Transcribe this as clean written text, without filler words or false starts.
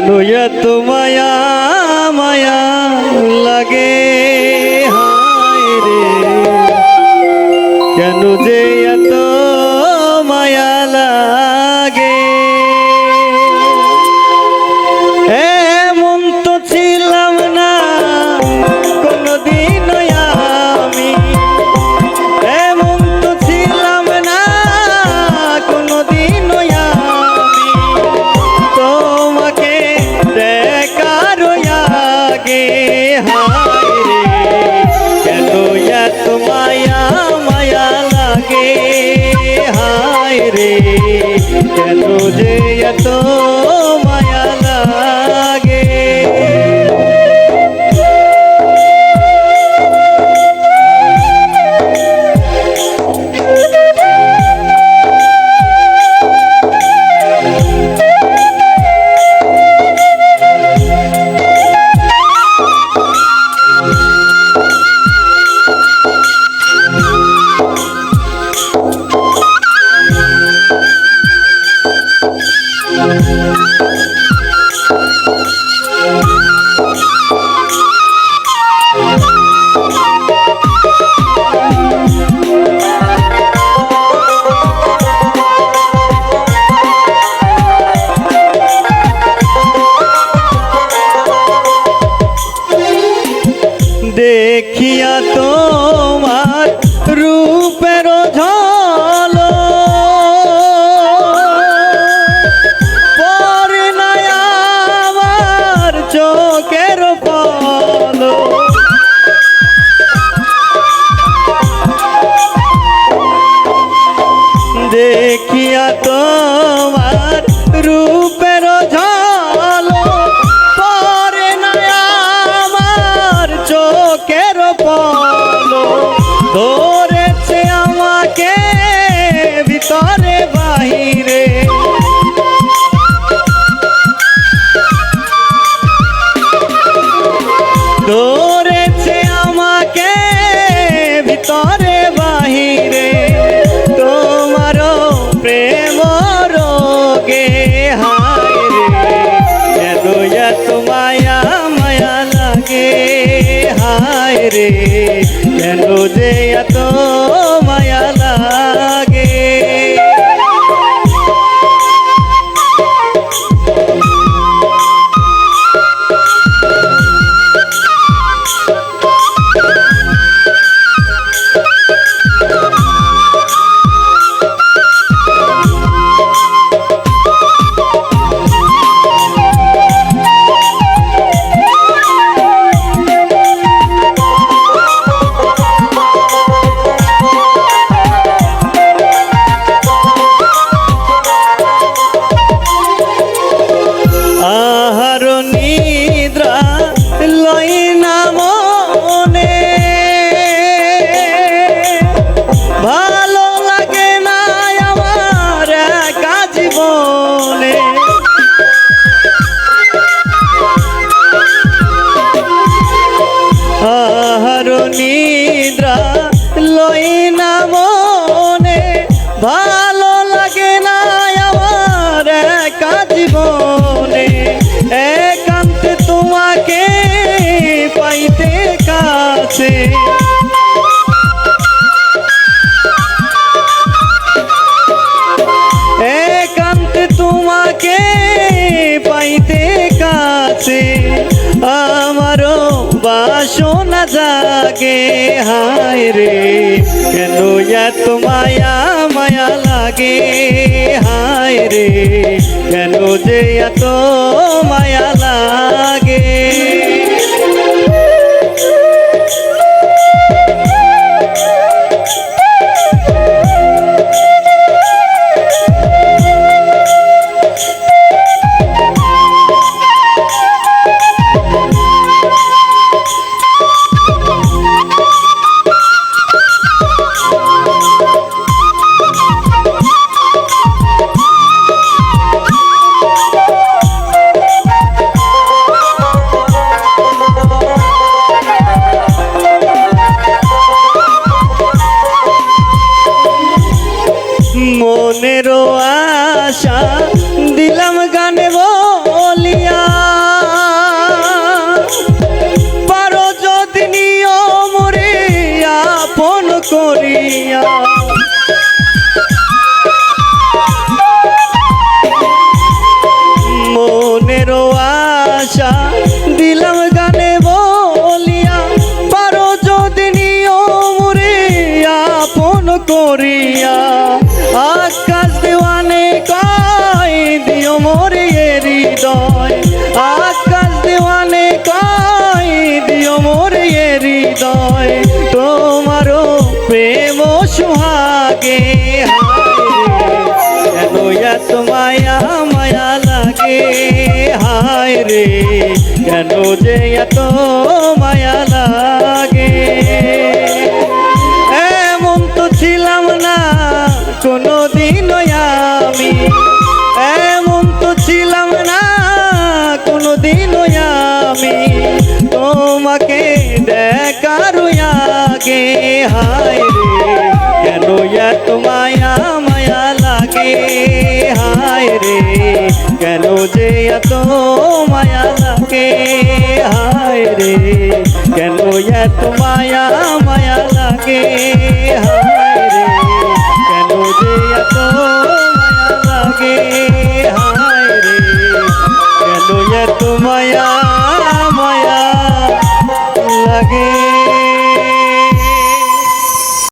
কেন এত মায়া মায়া লাগে হায় রে, কেন যে এত মায়া লাগে। এমন তো ছিলাম না কোনদিন আমি, এমন তো ছিলাম না কোনদিন আমি, তোমাকে দেখার আগে হায় রে, কেন এত মায়া মায়া লাগে হায় রে, কেন যে এত মায়া লাগে। দেখিয়া তোমার রূপের ঝলক পরে না আমার চোখের পলক, দেখিয়া তোমার রূপের ঝলক পরে না আমার চোখের পলক, ধরেছে আমাকে ভিতরে বাহিরে, ধরেছে আমাকে ভিতরে বাহিরে, তোমার প্রেম রোগে হায় রে, কেন এত মায়া মায়া লাগে হায় রে, কেন যে এত মায়া লাগে। নিদ্রা লই না মনে, ভালো লাগে না আমার একা জীবনে, একান্তে তোমাকে পাইতে কাছে, একান্তে তোমাকে পাইতে কাছে, আমারও বাসনা জাগে হায় রে, কেন এত মায়া মায়া লাগে হায় রে, কেন যে এত মায়া লাগে। মনেরও আশা দিলাম গানে বলিয়া, মরিয়া আকাশ দেওয়ানে কয় দিও মোরে হৃদয় আকাশ দেওয়ানে কয় দিও মোরে হৃদয় তোমারও প্রেম সুহাগে কেন এত মায়া মায়া লাগে হায় রে কেন যে এত মায়া লাগে এমন তো ছিলাম না কোনোদিনও আমি এমন তো ছিলাম না কোনোদিনও আমি তোমাকে দেখার আগে হায় রে কেন এত মায়া মায়া লাগে হায় রে কেন যে এত মায়া লাগে হায় রে কেন এত মায়া মায়া লাগে হায়